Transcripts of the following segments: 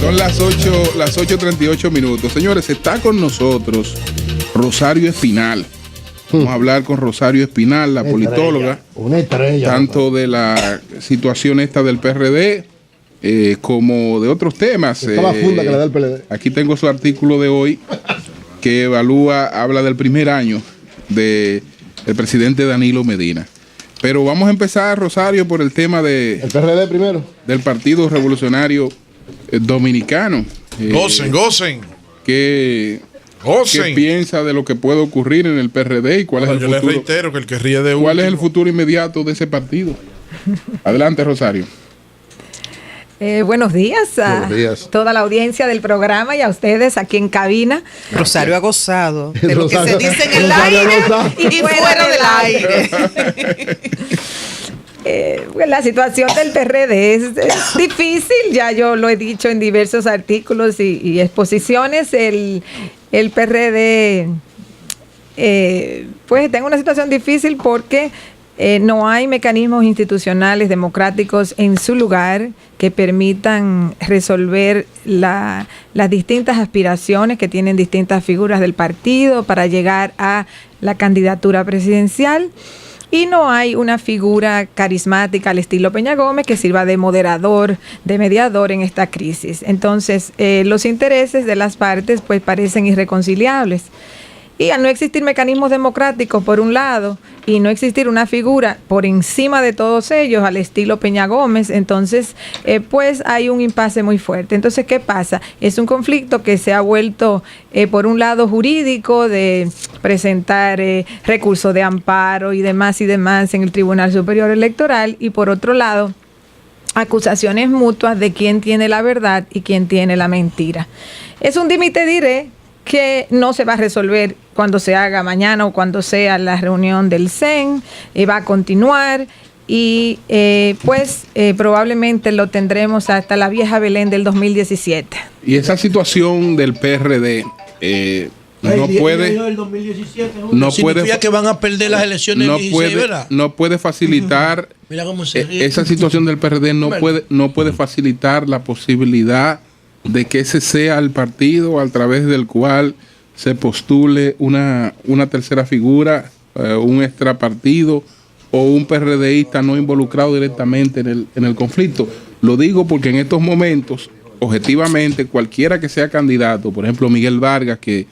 Son las 8:38 minutos. Señores, está con nosotros Rosario Espinal. Vamos a hablar con Rosario Espinal, la politóloga. Una estrella. Tanto de la situación esta del PRD como de otros temas. La funda que le da el PLD. Aquí tengo su artículo de hoy que habla del primer año del presidente Danilo Medina. Pero vamos a empezar, Rosario, por el tema el PRD primero. Del Partido Revolucionario Dominicano. Gocen. ¿Qué piensa de lo que puede ocurrir en el PRD y cuál es el futuro? Yo le reitero que el que ríe de último. ¿Cuál es el futuro inmediato de ese partido? Adelante, Rosario. Buenos días a toda la audiencia del programa y a ustedes aquí en cabina. Rosario ha gozado de lo que se dice en el aire y fuera del aire. La situación del PRD es difícil, ya yo lo he dicho en diversos artículos y exposiciones. El PRD pues está en una situación difícil porque no hay mecanismos institucionales democráticos en su lugar que permitan resolver las distintas aspiraciones que tienen distintas figuras del partido para llegar a la candidatura presidencial. Y no hay una figura carismática al estilo Peña Gómez que sirva de moderador, de mediador en esta crisis. Entonces, los intereses de las partes pues parecen irreconciliables. Y al no existir mecanismos democráticos, por un lado, y no existir una figura por encima de todos ellos, al estilo Peña Gómez, entonces, pues hay un impasse muy fuerte. Entonces, ¿qué pasa? Es un conflicto que se ha vuelto, por un lado, jurídico, de presentar recursos de amparo y demás en el Tribunal Superior Electoral, y por otro lado, acusaciones mutuas de quién tiene la verdad y quién tiene la mentira. Es un dime y te diré que no se va a resolver cuando se haga mañana o cuando sea la reunión del CEN, va a continuar y probablemente lo tendremos hasta la vieja Belén del 2017. Y esa situación del PRD significa que van a perder las elecciones del 16, ¿verdad? No puede facilitar Mira cómo se ríe. Esa situación del PRD no puede facilitar la posibilidad de que ese sea el partido a través del cual se postule una tercera figura, un extrapartido o un PRDista no involucrado directamente en el conflicto. Lo digo porque en estos momentos, objetivamente, cualquiera que sea candidato, por ejemplo Miguel Vargas, que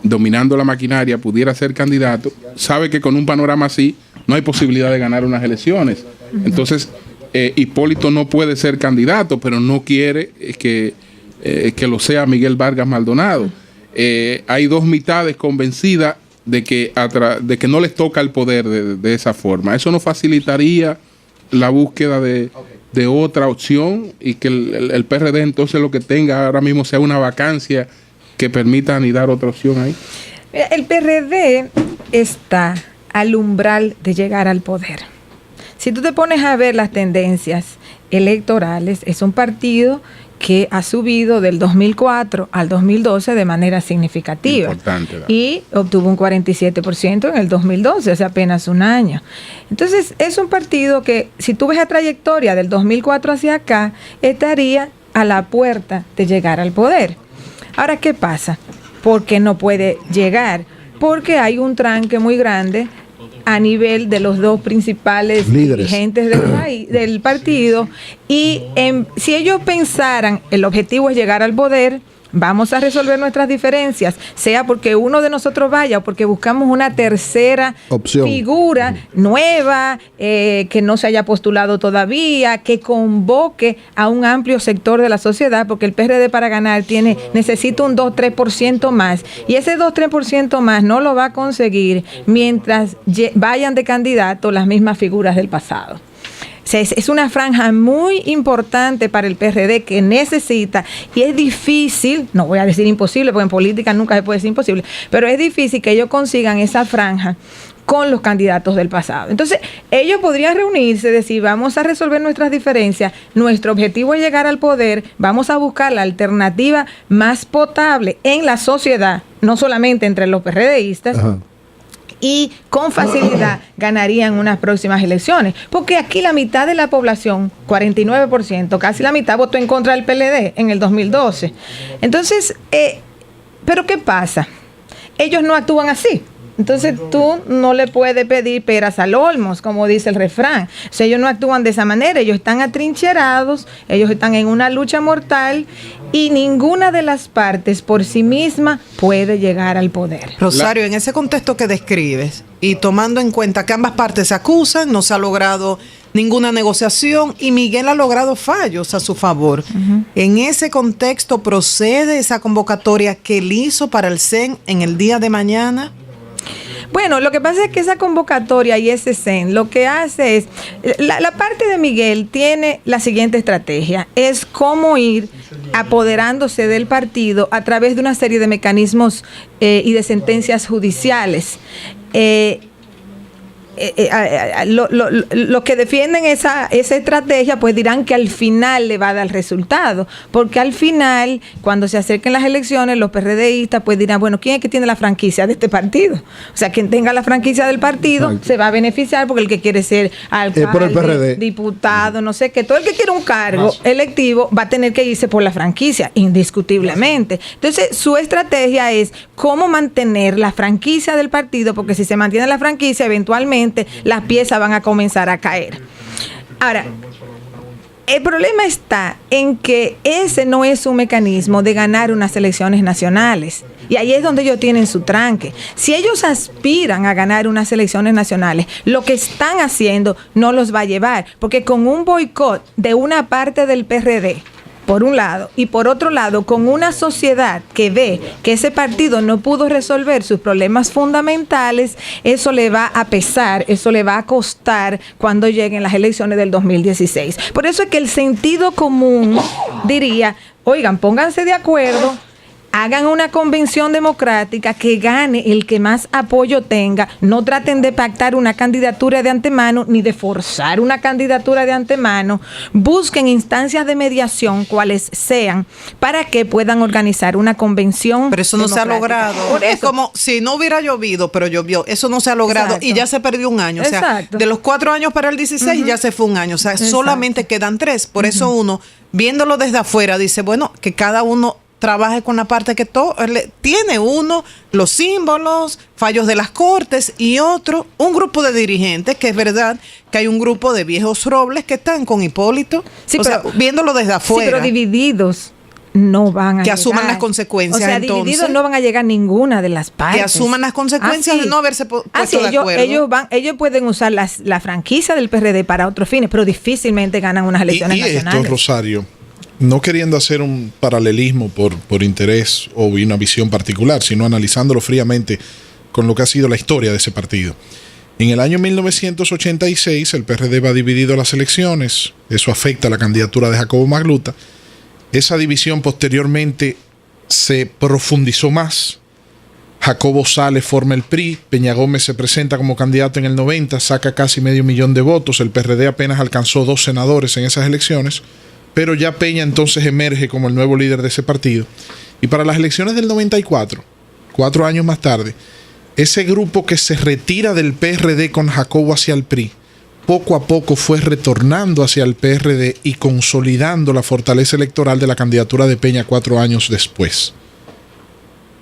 dominando la maquinaria pudiera ser candidato, sabe que con un panorama así no hay posibilidad de ganar unas elecciones. Entonces, Hipólito no puede ser candidato, pero no quiere que lo sea Miguel Vargas Maldonado. Hay dos mitades convencidas de que no les toca el poder de esa forma. Eso no facilitaría la búsqueda de otra opción y que el PRD entonces lo que tenga ahora mismo sea una vacancia que permita anidar otra opción ahí. El PRD está al umbral de llegar al poder. Si tú te pones a ver las tendencias electorales, es un partido que ha subido del 2004 al 2012 de manera significativa. Importante, ¿verdad? Y obtuvo un 47% en el 2012, hace apenas un año. Entonces, es un partido que, si tú ves la trayectoria del 2004 hacia acá, estaría a la puerta de llegar al poder. Ahora, ¿qué pasa? ¿Por qué no puede llegar? Porque hay un tranque muy grande a nivel de los dos principales dirigentes del partido, y si ellos pensaran el objetivo es llegar al poder, vamos a resolver nuestras diferencias, sea porque uno de nosotros vaya o porque buscamos una tercera figura nueva, que no se haya postulado todavía, que convoque a un amplio sector de la sociedad, porque el PRD para ganar necesita un 2-3% más, y ese 2-3% más no lo va a conseguir mientras vayan de candidato las mismas figuras del pasado. O sea, es una franja muy importante para el PRD que necesita, y es difícil, no voy a decir imposible, porque en política nunca se puede decir imposible, pero es difícil que ellos consigan esa franja con los candidatos del pasado. Entonces, ellos podrían reunirse, decir, vamos a resolver nuestras diferencias, nuestro objetivo es llegar al poder, vamos a buscar la alternativa más potable en la sociedad, no solamente entre los PRDistas. Ajá. y con facilidad ganarían unas próximas elecciones. Porque aquí la mitad de la población, 49%, casi la mitad votó en contra del PLD en el 2012. Entonces, ¿pero qué pasa? Ellos no actúan así. Entonces tú no le puedes pedir peras al olmo, como dice el refrán. O sea, ellos no actúan de esa manera, ellos están atrincherados, ellos están en una lucha mortal y ninguna de las partes por sí misma puede llegar al poder. Rosario, en ese contexto que describes y tomando en cuenta que ambas partes se acusan, no se ha logrado ninguna negociación y Miguel ha logrado fallos a su favor. En ese contexto, ¿procede esa convocatoria que él hizo para el CEN en el día de mañana? Bueno, lo que pasa es que esa convocatoria y ese CEN lo que hace es, la parte de Miguel tiene la siguiente estrategia, es cómo ir apoderándose del partido a través de una serie de mecanismos y de sentencias judiciales. Los que defienden esa estrategia pues dirán que al final le va a dar resultado, porque al final cuando se acerquen las elecciones los PRDistas pues dirán, bueno, ¿quién es que tiene la franquicia de este partido? O sea, quien tenga la franquicia del partido se va a beneficiar, porque el que quiere ser alcalde, por el PRD, diputado, no sé qué, todo el que quiere un cargo electivo va a tener que irse por la franquicia, indiscutiblemente. Entonces su estrategia es cómo mantener la franquicia del partido, porque si se mantiene la franquicia eventualmente las piezas van a comenzar a caer. Ahora, el problema está en que ese no es un mecanismo de ganar unas elecciones nacionales. Y ahí es donde ellos tienen su tranque. Si ellos aspiran a ganar unas elecciones nacionales, lo que están haciendo no los va a llevar, porque con un boicot de una parte del PRD, por un lado, y por otro lado, con una sociedad que ve que ese partido no pudo resolver sus problemas fundamentales, eso le va a pesar, eso le va a costar cuando lleguen las elecciones del 2016. Por eso es que el sentido común diría, oigan, pónganse de acuerdo, hagan una convención democrática, que gane el que más apoyo tenga, no traten de pactar una candidatura de antemano ni de forzar una candidatura de antemano, busquen instancias de mediación cuales sean para que puedan organizar una convención. Pero eso no se ha logrado. Es como si no hubiera llovido, pero llovió. Eso no se ha logrado. Exacto. Y ya se perdió un año. O sea, de los 4 años para el 16 ya se fue un año. O sea, solamente quedan 3. Por eso uno, viéndolo desde afuera, dice, bueno, que cada uno trabaje con la parte que tiene uno, los símbolos, fallos de las cortes, y otro, un grupo de dirigentes, que es verdad que hay un grupo de viejos robles que están con Hipólito, sí, o sea, viéndolo desde afuera. Sí, pero divididos no van a que asuman las consecuencias. O sea, entonces, divididos no van a llegar ninguna de las partes. Que asuman las consecuencias de no haberse puesto de acuerdo. Ellos pueden usar la franquicia del PRD para otros fines, pero difícilmente ganan unas elecciones nacionales. Esto, Rosario, no queriendo hacer un paralelismo por interés o una visión particular, sino analizándolo fríamente con lo que ha sido la historia de ese partido. En el año 1986 el PRD va dividido a las elecciones, eso afecta a la candidatura de Jacobo Magluta. Esa división posteriormente se profundizó más. Jacobo sale, forma el PRI, Peña Gómez se presenta como candidato en el 90, saca casi 500,000 de votos, el PRD apenas alcanzó 2 senadores en esas elecciones, pero ya Peña entonces emerge como el nuevo líder de ese partido. Y para las elecciones del 94, 4 años más tarde, ese grupo que se retira del PRD con Jacobo hacia el PRI, poco a poco fue retornando hacia el PRD y consolidando la fortaleza electoral de la candidatura de Peña 4 años después.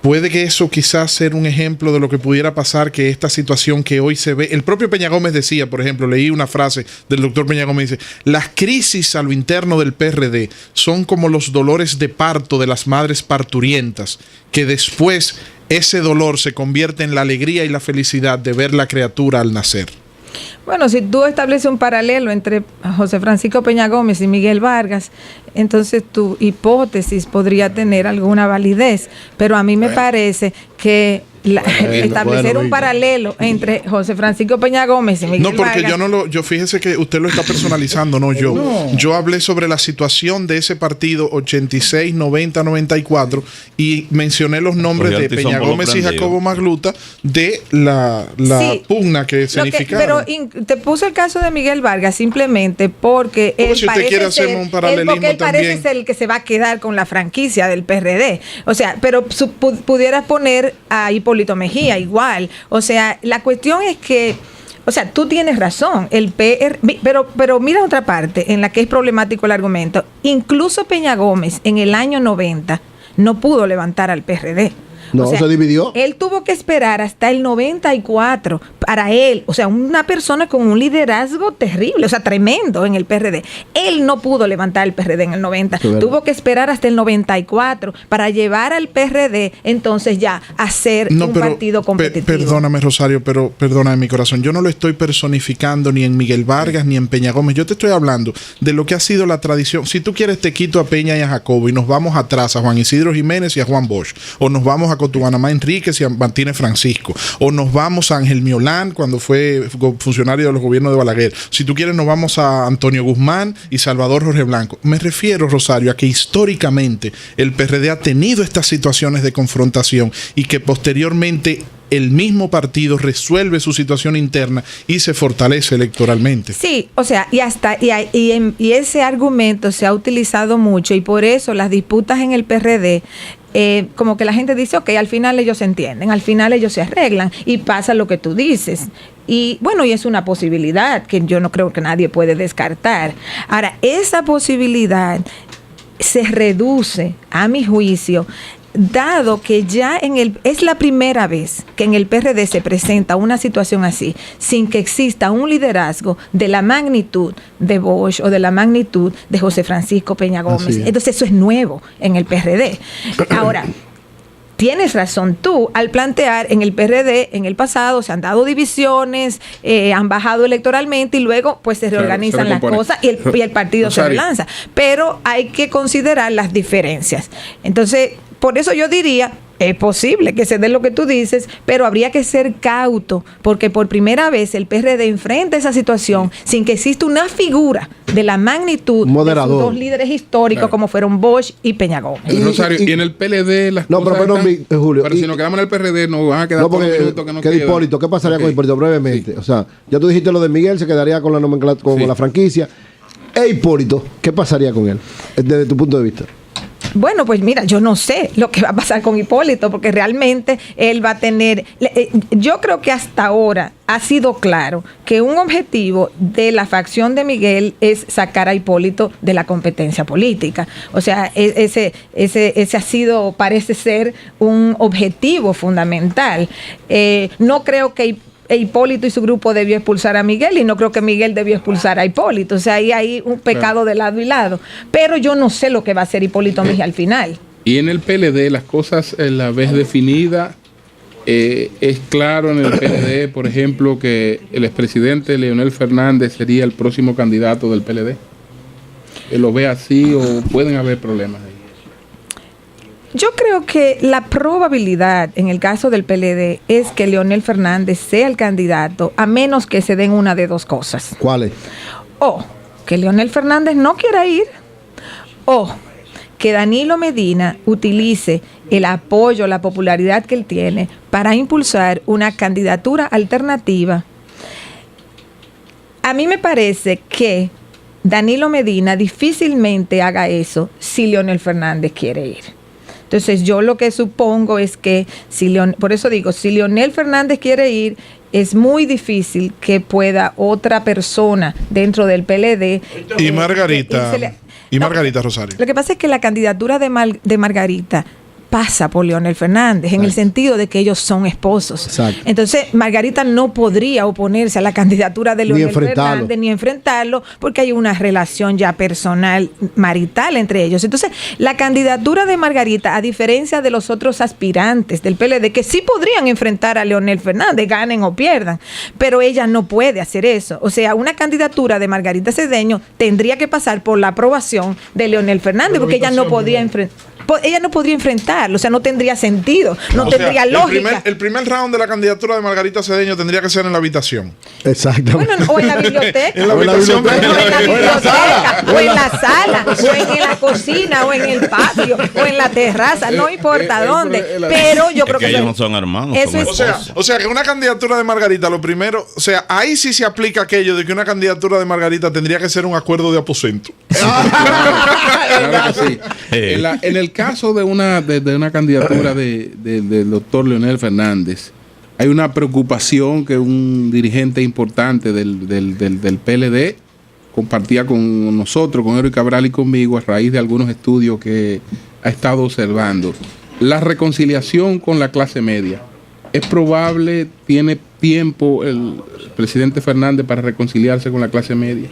Puede que eso quizás sea un ejemplo de lo que pudiera pasar, que esta situación que hoy se ve, el propio Peña Gómez decía, por ejemplo, leí una frase del doctor Peña Gómez, dice, las crisis a lo interno del PRD son como los dolores de parto de las madres parturientas, que después ese dolor se convierte en la alegría y la felicidad de ver la criatura al nacer. Bueno, si tú estableces un paralelo entre José Francisco Peña Gómez y Miguel Vargas, entonces tu hipótesis podría tener alguna validez, pero a mí me parece que establecer un paralelo entre José Francisco Peña Gómez y Miguel Vargas. No, porque yo fíjese que usted lo está personalizando, no yo. No. Yo hablé sobre la situación de ese partido 86, 90, 94 y mencioné los nombres de Peña Gómez y Jacobo Magluta de la pugna que significaron. Pero te puse el caso de Miguel Vargas simplemente porque él si usted quiere hacer un paralelismo porque él parece ser el que se va a quedar con la franquicia del PRD. O sea, pero pudieras poner ahí por Hipólito Mejía, igual. O sea, la cuestión es que, o sea, tú tienes razón, pero mira otra parte en la que es problemático el argumento. Incluso Peña Gómez en el año 90 no pudo levantar al PRD. No, se dividió. Él tuvo que esperar hasta el 94 para él, o sea, una persona con un liderazgo terrible, o sea, tremendo en el PRD. Él no pudo levantar el PRD en el 90. Tuvo que esperar hasta el 94 para llevar al PRD, entonces ya a ser partido competitivo. Perdóname, Rosario, pero perdóname mi corazón. Yo no lo estoy personificando ni en Miguel Vargas ni en Peña Gómez. Yo te estoy hablando de lo que ha sido la tradición. Si tú quieres, te quito a Peña y a Jacobo y nos vamos atrás a Juan Isidro Jiménez y a Juan Bosch. O nos vamos a Cotubanamá Enríquez y a Martínez Francisco, o nos vamos a Ángel Miolán cuando fue funcionario de los gobiernos de Balaguer. Si tú quieres, nos vamos a Antonio Guzmán y Salvador Jorge Blanco. Me refiero, Rosario, a que históricamente el PRD ha tenido estas situaciones de confrontación y que posteriormente el mismo partido resuelve su situación interna y se fortalece electoralmente. Sí, o sea, y ese argumento se ha utilizado mucho, y por eso las disputas en el PRD, como que la gente dice, ok, al final ellos se entienden, al final ellos se arreglan y pasa lo que tú dices. Y bueno, y es una posibilidad que yo no creo que nadie puede descartar. Ahora, esa posibilidad se reduce, a mi juicio, dado que ya es la primera vez que en el PRD se presenta una situación así, sin que exista un liderazgo de la magnitud de Bosch o de la magnitud de José Francisco Peña Gómez. Entonces eso es nuevo en el PRD. Ahora, tienes razón tú al plantear en el PRD, en el pasado se han dado divisiones, han bajado electoralmente y luego pues se reorganizan las cosas y el partido se relanza. Pero hay que considerar las diferencias. Entonces, por eso yo diría, es posible que se dé lo que tú dices, pero habría que ser cauto, porque por primera vez el PRD enfrenta esa situación sin que exista una figura de la magnitud de sus dos líderes históricos, como fueron Bosch y Peña Gómez. Rosario, y en el PLD las cosas Julio. Pero si nos quedamos en el PRD nos van a quedar todos los minutos que nos quedan. Hipólito, ¿qué pasaría con Hipólito? Brevemente. Sí. O sea, ya tú dijiste lo de Miguel, se quedaría con la nomenclatura, con la franquicia. Hipólito, ¿qué pasaría con él? Desde tu punto de vista. Bueno, pues mira, yo no sé lo que va a pasar con Hipólito, porque realmente él va a tener... yo creo que hasta ahora ha sido claro que un objetivo de la facción de Miguel es sacar a Hipólito de la competencia política. O sea, ese ha sido, parece ser, un objetivo fundamental. No creo que Hipólito y su grupo debió expulsar a Miguel, y no creo que Miguel debió expulsar a Hipólito. O sea, ahí hay un pecado de lado y lado. Pero yo no sé lo que va a hacer Hipólito Mejía al final. Y en el PLD las cosas la vez definida. Es claro en el PLD, por ejemplo, que el expresidente Leonel Fernández sería el próximo candidato del PLD. ¿Lo ve así o pueden haber problemas ahí? Yo creo que la probabilidad en el caso del PLD es que Leonel Fernández sea el candidato, a menos que se den una de dos cosas. ¿Cuáles? O que Leonel Fernández no quiera ir, o que Danilo Medina utilice el apoyo, la popularidad que él tiene para impulsar una candidatura alternativa. A mí me parece que Danilo Medina difícilmente haga eso si Leonel Fernández quiere ir. Entonces yo lo que supongo es que, por eso digo, si Leonel Fernández quiere ir, es muy difícil que pueda otra persona dentro del PLD. Y Margarita. Margarita Rosario. Lo que pasa es que la candidatura de Margarita pasa por Leonel Fernández, en el sentido de que ellos son esposos. Exacto. Entonces, Margarita no podría oponerse a la candidatura de Leonel Fernández, ni enfrentarlo, porque hay una relación ya personal, marital entre ellos. Entonces, la candidatura de Margarita, a diferencia de los otros aspirantes del PLD, que sí podrían enfrentar a Leonel Fernández, ganen o pierdan, pero ella no puede hacer eso. O sea, una candidatura de Margarita Cedeño tendría que pasar por la aprobación de Leonel Fernández, porque ella no podría enfrentarlo, o sea, no tendría sentido, no tendría lógica. El primer round de la candidatura de Margarita Cedeño tendría que ser en la habitación. Exacto. Bueno, o en la biblioteca. En la habitación. O en la sala, o en la cocina, o en el patio, o en la terraza, no importa dónde. Pero yo creo que ellos no son hermanos. O sea, que una candidatura de Margarita, lo primero, o sea, ahí sí se aplica aquello de que una candidatura de Margarita tendría que ser un acuerdo de aposento. Claro que sí. En el caso de una candidatura del doctor Leonel Fernández, hay una preocupación que un dirigente importante del PLD compartía con nosotros, con Eury Cabral y conmigo, a raíz de algunos estudios que ha estado observando. La reconciliación con la clase media. ¿Es probable, tiene tiempo el presidente Fernández para reconciliarse con la clase media?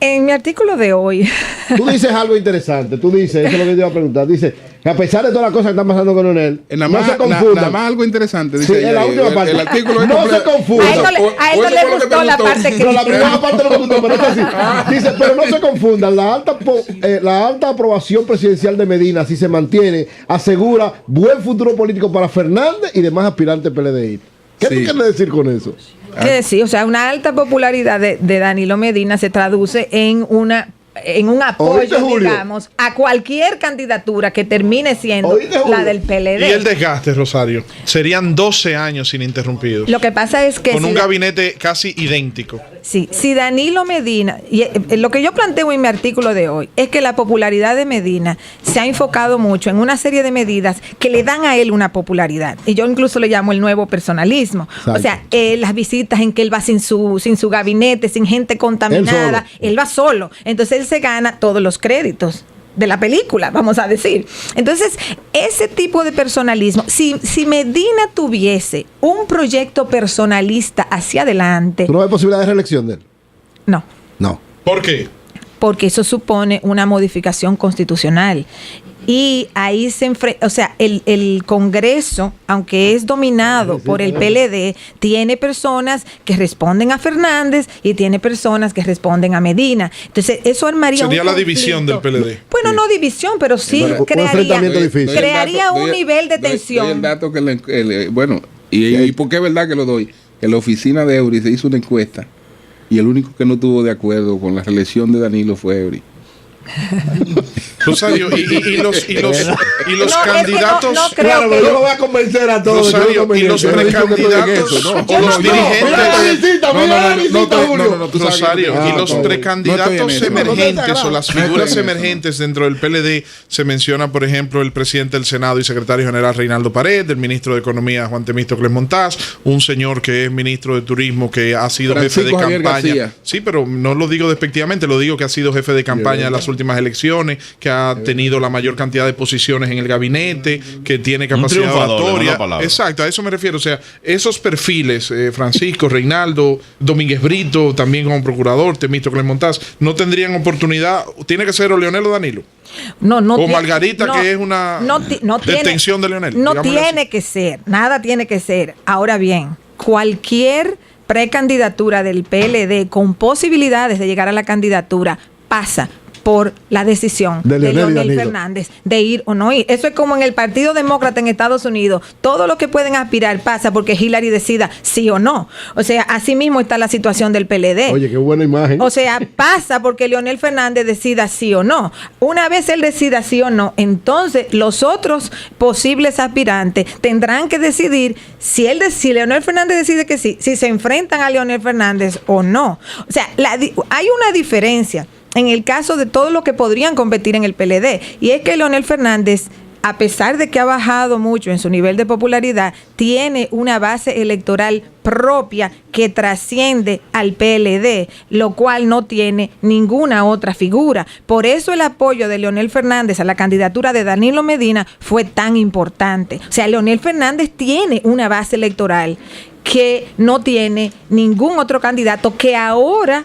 En mi artículo de hoy. Tú dices algo interesante. Tú dices, eso es lo que te iba a preguntar. Dice que a pesar de todas las cosas que están pasando con Leonel, no se confundan. Nada más algo interesante. Dice sí, en la última parte. El artículo no se confundan. A él no le gustó la parte que... No, la primera parte no me gustó, pero es así. Dice, pero no se confundan. La alta aprobación presidencial de Medina, si se mantiene, asegura buen futuro político para Fernández y demás aspirantes PLDI. ¿Qué tú quieres decir con eso? ¿Qué decir? O sea, una alta popularidad de Danilo Medina se traduce en un apoyo, digamos, a cualquier candidatura que termine siendo la del PLD. Y el desgaste, Rosario. Serían 12 años ininterrumpidos. Lo que pasa es que... Con un gabinete casi idéntico. Sí, si Danilo Medina, y lo que yo planteo en mi artículo de hoy, es que la popularidad de Medina se ha enfocado mucho en una serie de medidas que le dan a él una popularidad. Y yo incluso le llamo el nuevo personalismo. Exacto. O sea, las visitas en que él va sin su gabinete, sin gente contaminada, él va solo. Entonces él se gana todos los créditos de la película, vamos a decir. Entonces, ese tipo de personalismo, si Medina tuviese un proyecto personalista hacia adelante... ¿Tú no ves posibilidad de reelección de él? No. ¿Por qué? Porque eso supone una modificación constitucional. Y ahí se enfrenta, o sea, el Congreso, aunque es dominado por el PLD, tiene personas que responden a Fernández y tiene personas que responden a Medina. Entonces, eso armaría sería la división del PLD. Bueno, no división, pero sí crearía un nivel de tensión. Doy el dato que ¿y por qué es verdad que lo doy? Que la oficina de Eury se hizo una encuesta y el único que no estuvo de acuerdo con la reelección de Danilo fue Eury. Rosario, y los candidatos. No claro, pero yo lo voy a convencer a todos. Rosario, y los precandidatos o los dirigentes. Rosario, y los precandidatos emergentes o las figuras emergentes dentro del PLD, se menciona, por ejemplo, el presidente del Senado y secretario general Reinaldo Pared, el ministro de Economía Juan Temístocles Montaz, un señor que es ministro de Turismo que ha sido jefe de campaña. Sí, pero no lo digo despectivamente, lo digo que ha sido jefe de campaña en las últimas elecciones, que ha tenido la mayor cantidad de posiciones en el gabinete, que tiene capacidad oratoria. Exacto, a eso me refiero. O sea, esos perfiles, Francisco, Reinaldo, Domínguez Brito, también como procurador, Temístocles Montaz, no tendrían oportunidad. ¿Tiene que ser o Leonel o Danilo? No o Margarita, que es una detención de Leonel. No tiene que ser, nada tiene que ser. Ahora bien, cualquier precandidatura del PLD con posibilidades de llegar a la candidatura pasa por la decisión de Leonel Fernández de ir o no ir. Eso es como en el Partido Demócrata en Estados Unidos. Todo lo que pueden aspirar pasa porque Hillary decida sí o no. O sea, así mismo está la situación del PLD. Oye, qué buena imagen. O sea, pasa porque Leonel Fernández decida sí o no. Una vez él decida sí o no, entonces los otros posibles aspirantes tendrán que decidir si Leonel Fernández decide que sí, si se enfrentan a Leonel Fernández o no. O sea, hay una diferencia en el caso de todos los que podrían competir en el PLD, y es que Leonel Fernández, a pesar de que ha bajado mucho en su nivel de popularidad, tiene una base electoral propia que trasciende al PLD, lo cual no tiene ninguna otra figura. Por eso el apoyo de Leonel Fernández a la candidatura de Danilo Medina fue tan importante. O sea, Leonel Fernández tiene una base electoral que no tiene ningún otro candidato, que ahora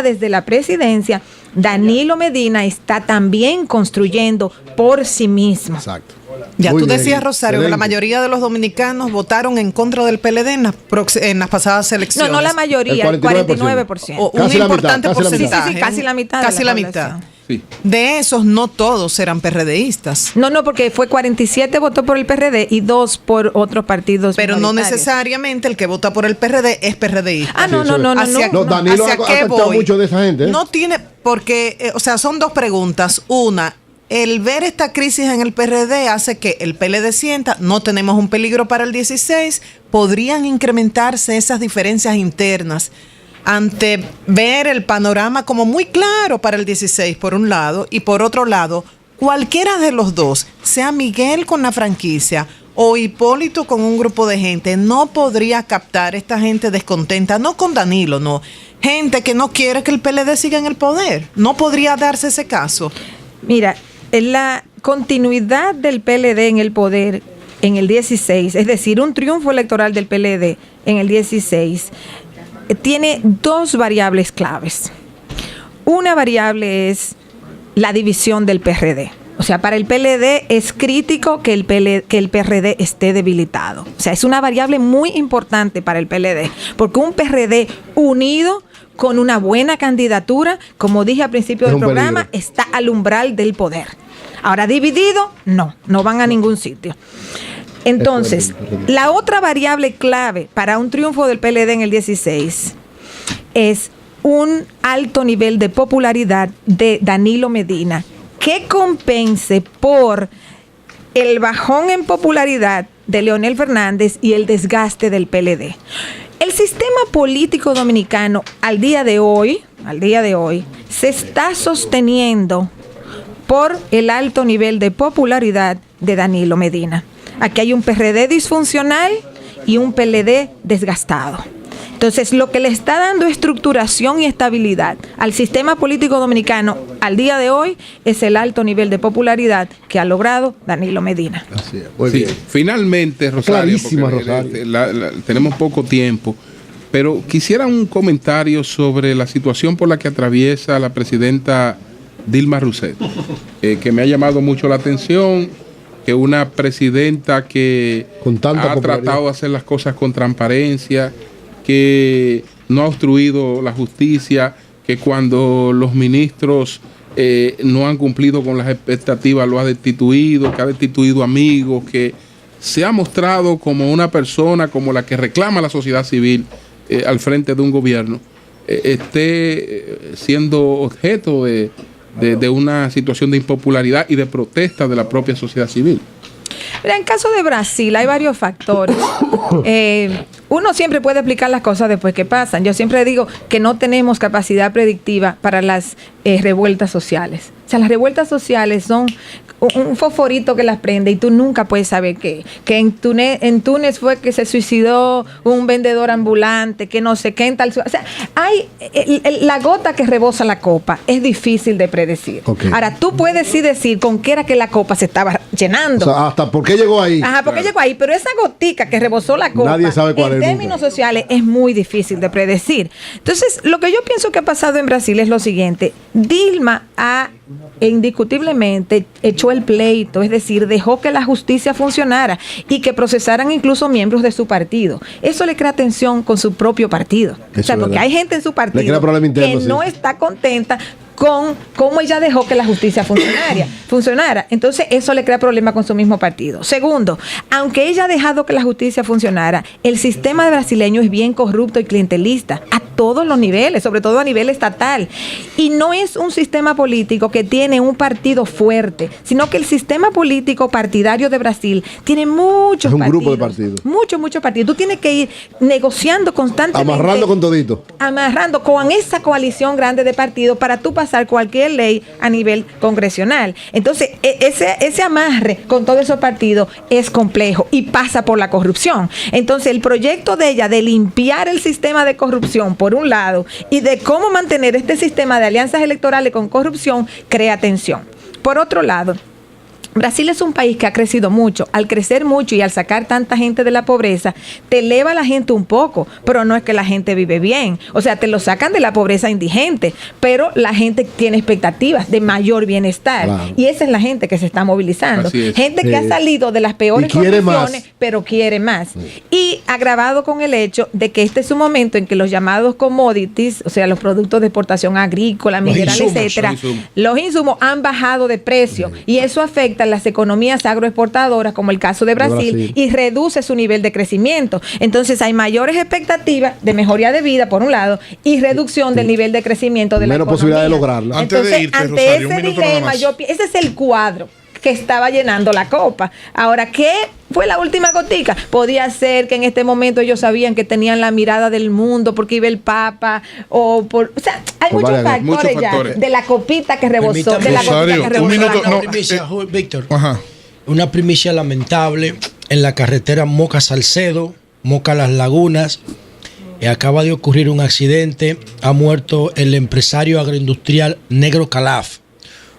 desde la presidencia, Danilo Medina está también construyendo por sí mismo. Exacto. Ya tú decías, Rosario, que la mayoría de los dominicanos votaron en contra del PLD en las pasadas elecciones. No la mayoría, el 49%. Un importante porcentaje. Sí, casi la mitad. Casi la mitad. Sí. De esos, no todos eran PRDistas. No, porque fue 47 votó por el PRD y 2 por otros partidos. Pero no necesariamente el que vota por el PRD es PRDista. No. Danilo ha captado mucho de esa gente. No tiene, porque, o sea, son dos preguntas. Una, el ver esta crisis en el PRD hace que el PLD sienta, no tenemos un peligro para el 16, podrían incrementarse esas diferencias internas. ante ver el panorama como muy claro para el 16 por un lado, y por otro lado, cualquiera de los dos, sea Miguel con la franquicia o Hipólito con un grupo de gente, no podría captar esta gente descontenta, no con Danilo, no, gente que no quiere que el PLD siga en el poder. No podría darse ese caso. Mira, la continuidad del PLD en el poder en el 16, es decir, un triunfo electoral del PLD en el 16, tiene dos variables claves. Una variable es la división del PRD. O sea, para el PLD es crítico que el PRD esté debilitado. O sea, es una variable muy importante para el PLD, porque un PRD unido con una buena candidatura, como dije al principio del programa, está al umbral del poder. Ahora, dividido, no van a ningún sitio. Entonces, la otra variable clave para un triunfo del PLD en el 16 es un alto nivel de popularidad de Danilo Medina, que compense por el bajón en popularidad de Leonel Fernández y el desgaste del PLD. El sistema político dominicano al día de hoy, se está sosteniendo por el alto nivel de popularidad de Danilo Medina. Aquí hay un PRD disfuncional y un PLD desgastado. Entonces, lo que le está dando estructuración y estabilidad al sistema político dominicano al día de hoy es el alto nivel de popularidad que ha logrado Danilo Medina. Así es. Muy bien. Finalmente, Rosario, tenemos poco tiempo, pero quisiera un comentario sobre la situación por la que atraviesa la presidenta Dilma Rousseff, que me ha llamado mucho la atención, que una presidenta que ha tratado de hacer las cosas con transparencia, que no ha obstruido la justicia, que cuando los ministros no han cumplido con las expectativas lo ha destituido, que ha destituido amigos, que se ha mostrado como una persona como la que reclama la sociedad civil al frente de un gobierno, esté siendo objeto de una situación de impopularidad y de protesta de la propia sociedad civil. Mira, en caso de Brasil hay varios factores. Uno siempre puede explicar las cosas después que pasan. Yo siempre digo que no tenemos capacidad predictiva para las revueltas sociales. O sea, las revueltas sociales son un fosforito que las prende y tú nunca puedes saber qué. Que en Túnez fue que se suicidó un vendedor ambulante, que no sé qué en tal... O sea, hay la gota que rebosa la copa. Es difícil de predecir. Okay. Ahora, tú puedes sí decir con qué era que la copa se estaba llenando. O sea, hasta por qué llegó ahí. Ajá, por qué llegó ahí. Pero esa gotica que rebosó la copa, nadie sabe cuál en términos sociales, es muy difícil de predecir. Entonces, lo que yo pienso que ha pasado en Brasil es lo siguiente. Dilma ha indiscutiblemente echó el pleito, es decir, dejó que la justicia funcionara y que procesaran incluso miembros de su partido. Eso le crea tensión con su propio partido. O sea, porque hay gente en su partido que no está contenta con cómo ella dejó que la justicia funcionara. Entonces, eso le crea problema con su mismo partido. Segundo, aunque ella ha dejado que la justicia funcionara, el sistema brasileño es bien corrupto y clientelista a todos los niveles, sobre todo a nivel estatal. Y no es un sistema político que tiene un partido fuerte, sino que el sistema político partidario de Brasil tiene muchos partidos. Es un grupo de partidos. Muchos partidos. Tú tienes que ir negociando constantemente. Amarrando con todito. Amarrando con esa coalición grande de partidos para tú pasar cualquier ley a nivel congresional. Entonces, ese amarre con todos esos partidos es complejo y pasa por la corrupción. Entonces, el proyecto de ella de limpiar el sistema de corrupción, por un lado, y de cómo mantener este sistema de alianzas electorales con corrupción, crea tensión. Por otro lado, Brasil es un país que ha crecido mucho. Al crecer mucho y al sacar tanta gente de la pobreza, te eleva a la gente un poco, pero no es que la gente vive bien. O sea, te lo sacan de la pobreza indigente, pero la gente tiene expectativas de mayor bienestar. Claro. Y esa es la gente que se está movilizando. Gente que ha salido de las peores condiciones, pero quiere más. Sí. Y agravado con el hecho de que este es un momento en que los llamados commodities, o sea, los productos de exportación agrícola, mineral, etcétera, los insumos han bajado de precio. Sí. Y eso afecta las economías agroexportadoras, como el caso de Brasil, y reduce su nivel de crecimiento. Entonces hay mayores expectativas de mejoría de vida, por un lado, y reducción del nivel de crecimiento de la economía. Menos posibilidad de lograrlo. Entonces, ante ese dilema, ese es el cuadro que estaba llenando la copa. Ahora, ¿qué fue la última gotica? Podía ser que en este momento ellos sabían que tenían la mirada del mundo porque iba el Papa, o sea, hay muchos factores ya, de la copita que rebosó, de la copita que rebosó. Un minuto, Víctor. Ajá. Una primicia lamentable en la carretera Moca-Salcedo, Moca-Las Lagunas. Acaba de ocurrir un accidente. Ha muerto el empresario agroindustrial Negro Calaf,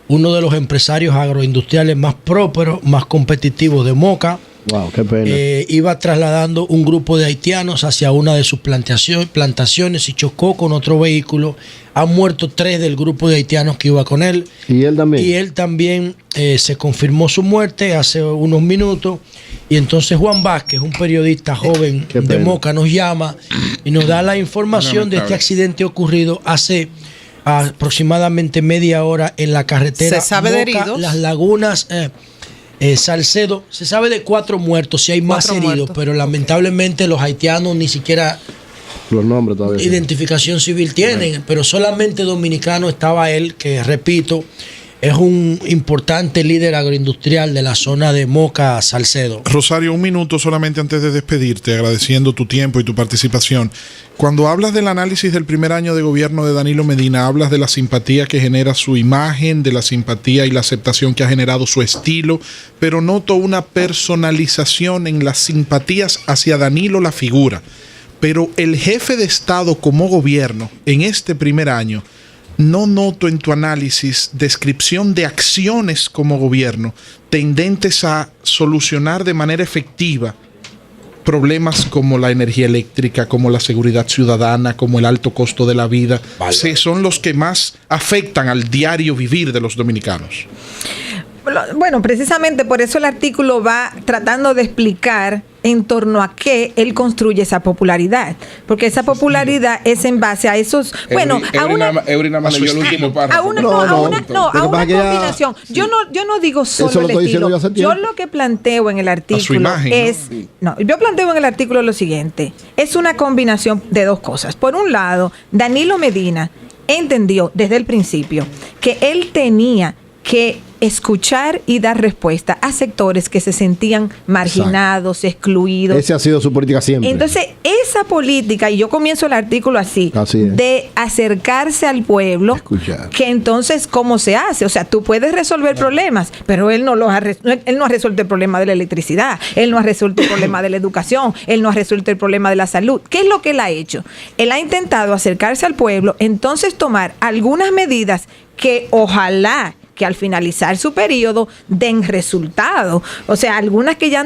uno de los empresarios agroindustriales más prósperos, más competitivos de Moca. Wow, qué pena. Iba trasladando un grupo de haitianos hacia una de sus plantaciones y chocó con otro vehículo. Han muerto 3 del grupo de haitianos que iba con él. ¿Y él también? Y él también se confirmó su muerte hace unos minutos. Y entonces Juan Vázquez, un periodista joven de Moca, nos llama y nos da la información de este accidente ocurrido hace aproximadamente media hora en la carretera ¿Se sabe Moca, de heridos? Las Lagunas, Salcedo. Se sabe de 4 muertos, si hay más heridos, pero lamentablemente los haitianos ni siquiera los nombres todavía identificación civil tienen, pero solamente dominicano estaba él, que repito, es un importante líder agroindustrial de la zona de Moca, Salcedo. Rosario, un minuto solamente antes de despedirte, agradeciendo tu tiempo y tu participación. Cuando hablas del análisis del primer año de gobierno de Danilo Medina, hablas de la simpatía que genera su imagen, de la simpatía y la aceptación que ha generado su estilo, pero noto una personalización en las simpatías hacia Danilo la figura. Pero el jefe de Estado como gobierno en este primer año, no noto en tu análisis descripción de acciones como gobierno tendentes a solucionar de manera efectiva problemas como la energía eléctrica, como la seguridad ciudadana, como el alto costo de la vida. Sí, son los que más afectan al diario vivir de los dominicanos. Bueno, precisamente por eso el artículo va tratando de explicar en torno a qué él construye esa popularidad, porque esa popularidad es en base a esos, bueno, a una combinación. Yo no digo solo el estilo. Yo lo que planteo en el artículo yo planteo en el artículo lo siguiente: es una combinación de 2 cosas. Por un lado, Danilo Medina entendió desde el principio que él tenía que escuchar y dar respuesta a sectores que se sentían marginados, excluidos. Esa ha sido su política siempre. Entonces, esa política, y yo comienzo el artículo así de acercarse al pueblo, escuchar. Que entonces, ¿cómo se hace? O sea, tú puedes resolver problemas, pero él no ha resuelto el problema de la electricidad, él no ha resuelto el problema de la educación, él no ha resuelto el problema de la salud. ¿Qué es lo que él ha hecho? Él ha intentado acercarse al pueblo, entonces tomar algunas medidas que ojalá que al finalizar su periodo den resultado. O sea, algunas que ya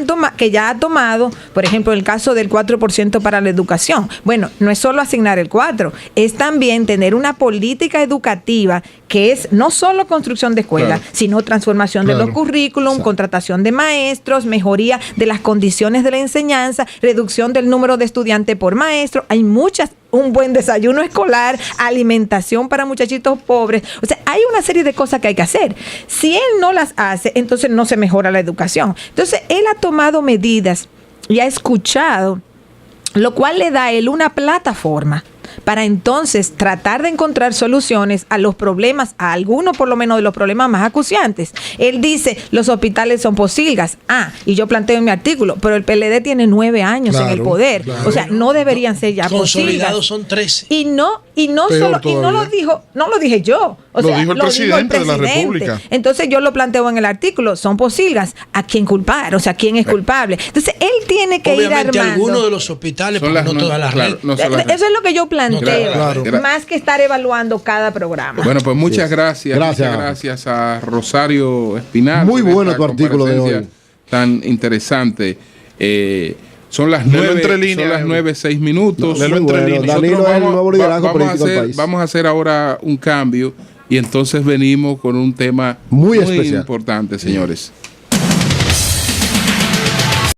ha tomado, por ejemplo, el caso del 4% para la educación. Bueno, no es solo asignar el 4%, es también tener una política educativa que es no solo construcción de escuelas, sino transformación de los currículum, contratación de maestros, mejoría de las condiciones de la enseñanza, reducción del número de estudiantes por maestro. Hay un buen desayuno escolar, alimentación para muchachitos pobres. O sea, hay una serie de cosas que hay que hacer. Si él no las hace, entonces no se mejora la educación. Entonces, él ha tomado medidas y ha escuchado, lo cual le da a él una plataforma para entonces tratar de encontrar soluciones a los problemas, a algunos por lo menos de los problemas más acuciantes. Él dice, los hospitales son posilgas. Y yo planteo en mi artículo, pero el PLD tiene 9 años en el poder. O sea, no deberían ser ya consolidados, son 13. Y no lo dije yo. O sea, dijo el presidente de la República. Entonces yo lo planteo en el artículo, son posilgas. ¿A quién culpar? O sea, ¿quién es culpable? Entonces él tiene que ir armando. Algunos de los hospitales, pero no todas las redes. Eso es lo que yo planteo. Más que estar evaluando cada programa. Bueno, pues muchas gracias. Muchas gracias a Rosario Espinal. Muy bueno tu artículo de hoy. Tan interesante. Son las 9:06 minutos. Danilo es el nuevo liderazgo político del país. Vamos a hacer ahora un cambio y entonces venimos con un tema muy importante, señores.